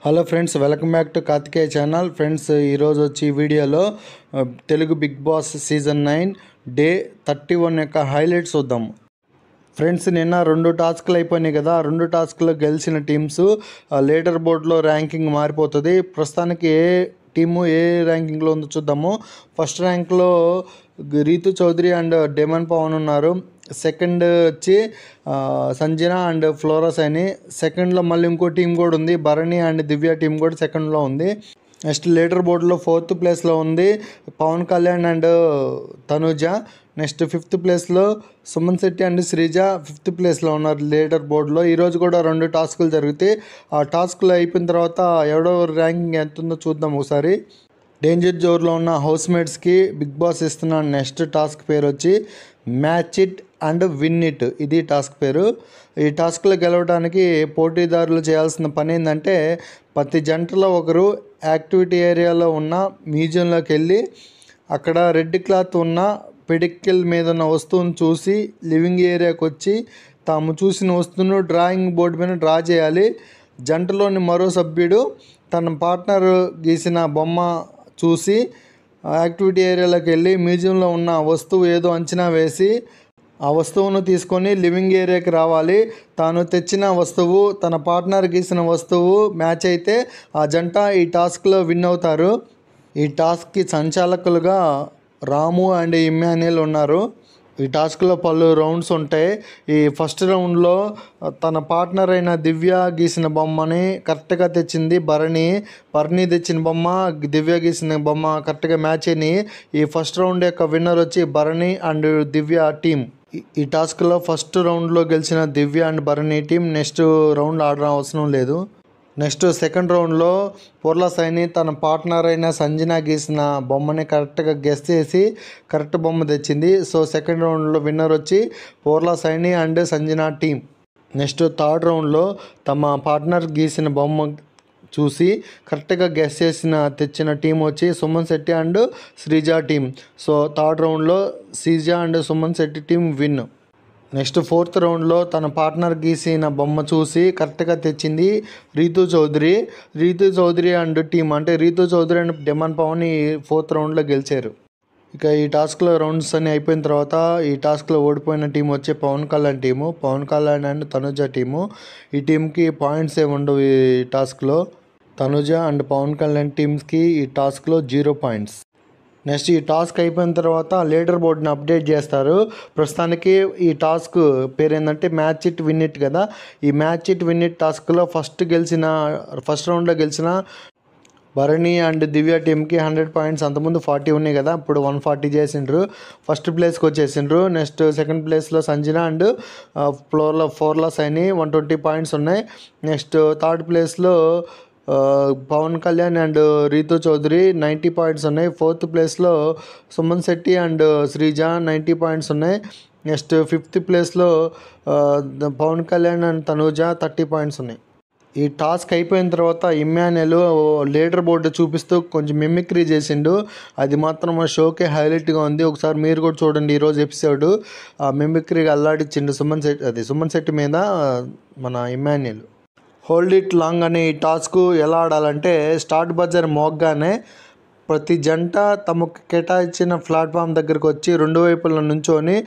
Hello friends, welcome back to Karthikeya channel. Friends, ఈరోజు వచ్చి వీడియోలో Telugu Bigg Boss season 9 day 31 యొక్క హైలైట్స్ చూద్దాం. ఫ్రెండ్స్, నిన్న 2 టాస్క్లు అయిపోయినాయి కదా. 2 టాస్క్లో గెలిచిన టీమ్స్ లీడర్ బోర్డులో ర్యాంకింగ్ మారిపోతుంది. ప్రస్తుతానికి ఏ టీము ఏ ర్యాంకింగ్లో ఉందో చూద్దాము. ఫస్ట్ ర్యాంక్లో రీతు చౌదరి అండ్ డెమన్ పవన్ ఉన్నారు. సెకండ్ వచ్చి సంజన అండ్ ఫ్లోరస్ అని. సెకండ్లో మళ్ళీ ఇంకో టీం కూడా ఉంది, భరణి అండ్ దివ్య టీం కూడా సెకండ్లో ఉంది. నెక్స్ట్ లీడర్ బోర్డులో 4th ప్లేస్లో ఉంది Pawan Kalyan and Tanuja. Next 5th ప్లేస్లో సుమన్ శెట్టి అండ్ శ్రీజ 5th ప్లేస్లో ఉన్నారు లీడర్ బోర్డులో. ఈరోజు కూడా 2 టాస్కులు జరుగుతాయి. ఆ టాస్కులు అయిపోయిన తర్వాత ఎవడో ర్యాంకింగ్ ఎంత ఉందో చూద్దాం ఒకసారి. డేంజర్ జోన్లో ఉన్న హౌస్మేట్స్కి బిగ్ బాస్ ఇస్తున్న నెక్స్ట్ టాస్క్ పేరు వచ్చి match it and win it. ఇది టాస్క్ పేరు. ఈ టాస్క్లో గెలవడానికి పోటీదారులు చేయాల్సిన పని ఏంటంటే, ప్రతి జంటలో ఒకరు యాక్టివిటీ ఏరియాలో ఉన్న మ్యూజియంలోకి వెళ్ళి అక్కడ రెడ్ క్లాత్ ఉన్న పిడికిల్ మీద ఉన్న వస్తువును చూసి లివింగ్ ఏరియాకి వచ్చి తాము చూసిన వస్తువును డ్రాయింగ్ బోర్డు మీద డ్రా చేయాలి. జంటలోని మరో సభ్యుడు తన పార్ట్నర్ గీసిన బొమ్మ చూసి యాక్టివిటీ ఏరియాలోకి వెళ్ళి మ్యూజియంలో ఉన్న వస్తువు ఏదో అంచనా వేసి ఆ వస్తువును తీసుకొని లివింగ్ ఏరియాకి రావాలి. తాను తెచ్చిన వస్తువు తన పార్ట్నర్ గీసిన వస్తువు మ్యాచ్ అయితే ఆ జంట ఈ టాస్క్లో విన్ అవుతారు. ఈ టాస్క్కి సంచాలకులుగా రాము అండ్ ఇమ్మాన్యుయల్ ఉన్నారు. ఈ టాస్క్లో పలు రౌండ్స్ ఉంటాయి. ఈ ఫస్ట్ రౌండ్లో తన పార్ట్నర్ అయిన దివ్య గీసిన బొమ్మని కరెక్ట్గా తెచ్చింది భరణి. తెచ్చిన బొమ్మ దివ్య గీసిన బొమ్మ కరెక్ట్గా మ్యాచ్ అయినాయి. ఈ ఫస్ట్ రౌండ్ యొక్క విన్నర్ వచ్చి భరణి అండ్ దివ్య టీం. ఈ టాస్క్లో ఫస్ట్ రౌండ్లో గెలిచిన Divya and Bharani team next round ఆడడం అవసరం లేదు. నెక్స్ట్ సెకండ్ రౌండ్లో పూర్లా సైని తన పార్ట్నర్ అయిన సంజన గీసిన బొమ్మని కరెక్ట్గా గెస్ చేసి కరెక్ట్ బొమ్మ తెచ్చింది. సో సెకండ్ రౌండ్లో విన్నర్ వచ్చి Flora Saini and Sanjana team. Next third రౌండ్లో తమ పార్ట్నర్ గీసిన బొమ్మ చూసి కరెక్ట్గా గెస్ చేసిన తెచ్చిన టీం వచ్చి Suman Shetty and Sreeja team. So third రౌండ్లో Sreeja and Suman Shetty team win. Next fourth రౌండ్లో తన పార్ట్నర్ గీసిన బొమ్మ చూసి కరెక్ట్గా తెచ్చింది రీతు చౌదరి అండ్ టీం. అంటే రీతు చౌదరి అండ్ డెమన్ పవన్ ఈ 4th రౌండ్లో గెలిచారు. ఇక ఈ టాస్క్లో రౌండ్స్ అన్ని అయిపోయిన తర్వాత ఈ టాస్క్లో ఓడిపోయిన టీం వచ్చి Pawan Kalyan team. Pawan Kalyan and Tanuja team. ఈ టీంకి పాయింట్స్ ఏమి ఉండవు. ఈ టాస్క్లో తనుజ అండ్ పవన్ కళ్యాణ్ టీమ్స్కి ఈ టాస్క్లో 0 పాయింట్స్. నెక్స్ట్ ఈ టాస్క్ అయిపోయిన తర్వాత లీడర్ బోర్డుని అప్డేట్ చేస్తారు. ప్రస్తుతానికి ఈ టాస్క్ పేరు ఏంటంటే మ్యాచ్ ఇట్ విన్ ఇట్ కదా. ఈ మ్యాచ్ ఇట్ విన్ ఇట్ టాస్క్లో ఫస్ట్ రౌండ్లో గెలిచిన భరణి అండ్ దివ్య టీంకి 100 పాయింట్స్. అంతకుముందు 40 ఉన్నాయి కదా, ఇప్పుడు 140 చేసిండ్రు. ఫస్ట్ ప్లేస్కి వచ్చేసిండ్రు. నెక్స్ట్ సెకండ్ ప్లేస్లో సంజన అండ్ ఫ్లోర్లా సైని 120 పాయింట్స్ ఉన్నాయి. నెక్స్ట్ థర్డ్ ప్లేస్లో పవన్ కళ్యాణ్ అండ్ రీతు చౌదరి 90 పాయింట్స్ ఉన్నాయి. 4th ప్లేస్లో సుమన్ శెట్టి అండ్ శ్రీజ 90 పాయింట్స్ ఉన్నాయి. నెక్స్ట్ 5th ప్లేస్లో పవన్ కళ్యాణ్ అండ్ తనూజ 30 పాయింట్స్ ఉన్నాయి. ఈ టాస్క్ అయిపోయిన తర్వాత ఇమ్మాన్యుయల్ లీడర్ బోర్డు చూపిస్తూ కొంచెం మిమిక్రీ చేసిండు. అది మాత్రం షోకే హైలైట్గా ఉంది. ఒకసారి మీరు కూడా చూడండి ఈరోజు ఎపిసోడ్. మిమిక్రీగా అల్లాడిచ్చిండు సుమన్ శెట్టి మీద మన ఇమ్మాన్యుయల్. హోల్డ్ ఇట్ లాంగ్ అనే ఈ టాస్క్ ఎలా ఆడాలంటే, స్టార్ట్ బజర్ మోగ్గానే ప్రతి జంట తమకు కేటాయించిన ప్లాట్ఫామ్ దగ్గరకు వచ్చి 2 వైపుల నుంచొని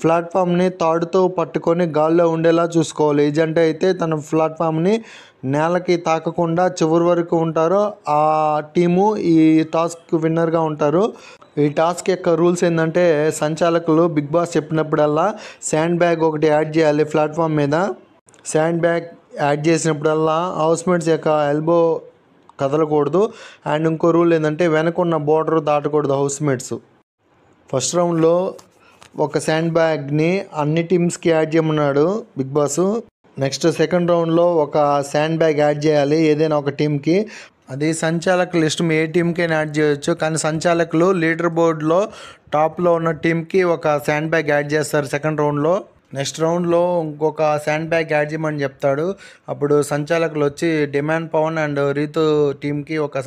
ప్లాట్ఫామ్ని తాడుతో పట్టుకొని గాల్లో ఉండేలా చూసుకోవాలి. ఈ జంట అయితే తన ప్లాట్ఫామ్ని నేలకి తాకకుండా చివరి వరకు ఉంటారో ఆ టీము ఈ టాస్క్ విన్నర్గా ఉంటారు. ఈ టాస్క్ యొక్క రూల్స్ ఏంటంటే, సంచాలకులు బిగ్ బాస్ చెప్పినప్పుడల్లా శాండ్ బ్యాగ్ ఒకటి యాడ్ చేయాలి ప్లాట్ఫామ్ మీద. శాండ్ బ్యాగ్ యాడ్ చేసినప్పుడల్లా హౌస్మేట్స్ యొక్క ఎల్బో కదలకూడదు. అండ్ ఇంకో రూల్ ఏంటంటే, వెనకున్న బోర్డర్ దాటకూడదు హౌస్మేట్స్. ఫస్ట్ రౌండ్లో ఒక శాండ్ బ్యాగ్ని అన్ని టీమ్స్కి యాడ్ చేయమన్నాడు బిగ్ బాస్. నెక్స్ట్ సెకండ్ రౌండ్లో ఒక శాండ్ బ్యాగ్ యాడ్ చేయాలి ఏదైనా ఒక టీంకి. అది సంచాలకులు ఇష్టం, ఏ టీంకైనా యాడ్ చేయొచ్చు. కానీ సంచాలకులు లీడర్ బోర్డులో టాప్లో ఉన్న టీంకి ఒక శాండ్ బ్యాగ్ యాడ్ చేస్తారు సెకండ్ రౌండ్లో. నెక్స్ట్ రౌండ్లో ఇంకొక శాండ్ బ్యాగ్ యాడ్ చేయమని చెప్తాడు. అప్పుడు సంచాలకులు వచ్చి డెమాన్ పవన్ అండ్ రీతు టీంకి ఒక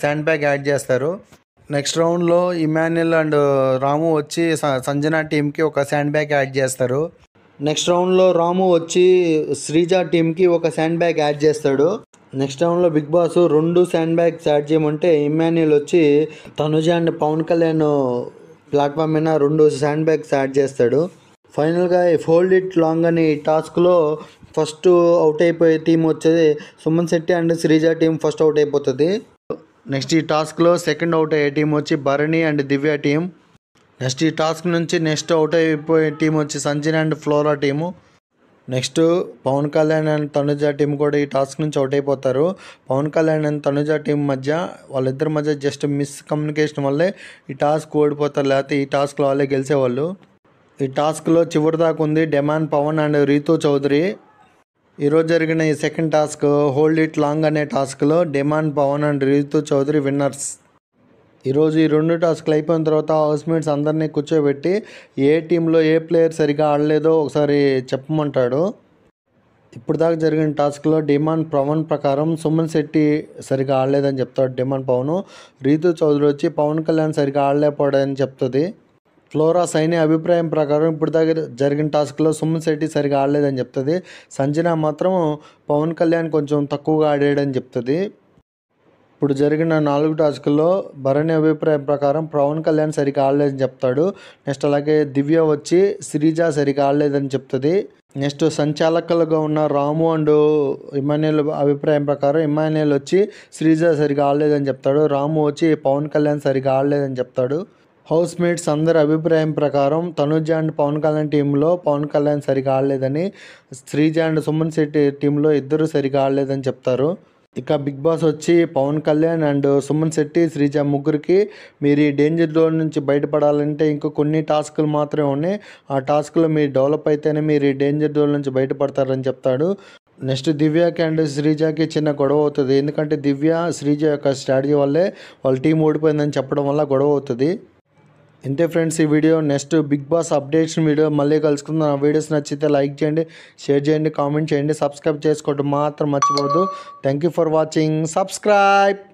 శాండ్ బ్యాగ్ యాడ్ చేస్తారు. నెక్స్ట్ రౌండ్లో ఇమాన్యుయల్ అండ్ రాము వచ్చి సంజన టీంకి ఒక శాండ్ బ్యాగ్ యాడ్ చేస్తారు. నెక్స్ట్ రౌండ్లో రాము వచ్చి శ్రీజ టీంకి ఒక శాండ్ బ్యాగ్ యాడ్ చేస్తాడు. నెక్స్ట్ రౌండ్లో Bigg Boss 2 sand bags add చేయమంటే ఇమ్మాన్యుయల్ వచ్చి తనుజ అండ్ పవన్ కళ్యాణ్ ప్లాట్ఫామ్ మీద 2 శాండ్ బ్యాగ్స్ యాడ్ చేస్తాడు. ఫైనల్గా హోల్డ్ ఇట్ లాంగ్ అనే టాస్క్లో ఫస్ట్ అవుట్ అయిపోయే టీం వచ్చేది Suman Shetty and Sreeja team first out అయిపోతుంది. నెక్స్ట్ ఈ టాస్క్లో సెకండ్ అవుట్ అయ్యే టీం వచ్చి Bharani and Divya team. Next ఈ టాస్క్ నుంచి నెక్స్ట్ అవుట్ అయిపోయే టీం వచ్చి Sanjana and Flora team. Next Pawan Kalyan and Tanuja team కూడా ఈ టాస్క్ నుంచి అవుట్ అయిపోతారు. పవన్ కళ్యాణ్ అండ్ తనుజ టీం మధ్య వాళ్ళిద్దరి మధ్య జస్ట్ మిస్కమ్యూనికేషన్ వల్లే ఈ టాస్క్ ఓడిపోతారు, లేకపోతే ఈ టాస్క్లో వాళ్ళే గెలిచేవాళ్ళు. ఈ టాస్క్లో చివరి దాకా ఉంది డెమాన్ పవన్ అండ్ రీతూ చౌదరి. ఈరోజు జరిగిన ఈ second task hold it long అనే టాస్క్లో demon Pawan and Ritu Chowdary winners. ఈరోజు ఈ 2 టాస్క్లు అయిపోయిన తర్వాత హౌస్మేట్స్ అందరినీ కూర్చోబెట్టి ఏ టీంలో ఏ ప్లేయర్ సరిగా ఆడలేదో ఒకసారి చెప్పమంటాడు. ఇప్పుడు దాకా జరిగిన టాస్క్లో డిమాండ్ పవన్ ప్రకారం సుమన్ శెట్టి సరిగా ఆడలేదని చెప్తాడు డిమాండ్ పవన్. రీతూ చౌదరి వచ్చి పవన్ కళ్యాణ్ సరిగా ఆడలేకపోయాడని చెప్తుంది. ఫ్లోరా సైని అభిప్రాయం ప్రకారం ఇప్పుడు దాకా జరిగిన టాస్క్లో సుమన్ శెట్టి సరిగా ఆడలేదని చెప్తుంది. సంజన మాత్రం పవన్ కళ్యాణ్ కొంచెం తక్కువగా ఆడాడని చెప్తుంది. ఇప్పుడు జరిగిన 4 టాస్కుల్లో భరణి అభిప్రాయం ప్రకారం పవన్ కళ్యాణ్ సరిగా ఆడలేదని చెప్తాడు. నెక్స్ట్ అలాగే దివ్య వచ్చి శ్రీజ సరిగా ఆడలేదని చెప్తుంది. నెక్స్ట్ సంచాలకులుగా ఉన్న రాము అండ్ ఇమాన్యుయల్ అభిప్రాయం ప్రకారం ఇమాన్యుయల్ వచ్చి శ్రీజ సరిగా ఆడలేదని చెప్తాడు. రాము వచ్చి పవన్ కళ్యాణ్ సరిగా ఆడలేదని చెప్తాడు. హౌస్ మేట్స్ అందరి అభిప్రాయం ప్రకారం తనుజ అండ్ పవన్ కళ్యాణ్ టీంలో పవన్ కళ్యాణ్ సరిగా ఆడలేదని, శ్రీజ అండ్ సుమన్ శెట్టి టీంలో ఇద్దరు సరిగా ఆడలేదని చెప్తారు. ఇక బిగ్ బాస్ వచ్చి పవన్ కళ్యాణ్ అండ్ సుమన్ శెట్టి, శ్రీజ ముగ్గురికి మీరు ఈ డేంజర్ జోన్ నుంచి బయటపడాలంటే ఇంకో కొన్ని టాస్కులు మాత్రమే ఉన్నాయి. ఆ టాస్క్లో మీరు డెవలప్ అయితేనే మీరు ఈ డేంజర్ జోన్ నుంచి బయటపడతారని చెప్తాడు. నెక్స్ట్ దివ్యకి అండ్ శ్రీజకి చిన్న గొడవ అవుతుంది. ఎందుకంటే దివ్య శ్రీజ యొక్క స్ట్రాటజీ వల్లే వాళ్ళ టీం ఓడిపోయిందని చెప్పడం వల్ల గొడవ అవుతుంది. ఇంతే ఫ్రెండ్స్ ఈ video. Next Bigg Boss updates video మళ్ళీ కలుసుకుందాం. ఆ వీడియోస్ నచ్చితే లైక్ చేయండి, షేర్ చేయండి, కామెంట్ చేయండి, సబ్స్క్రైబ్ చేసుకోవడం మాత్రం మర్చిపోవద్దు. Thank you for watching. Subscribe.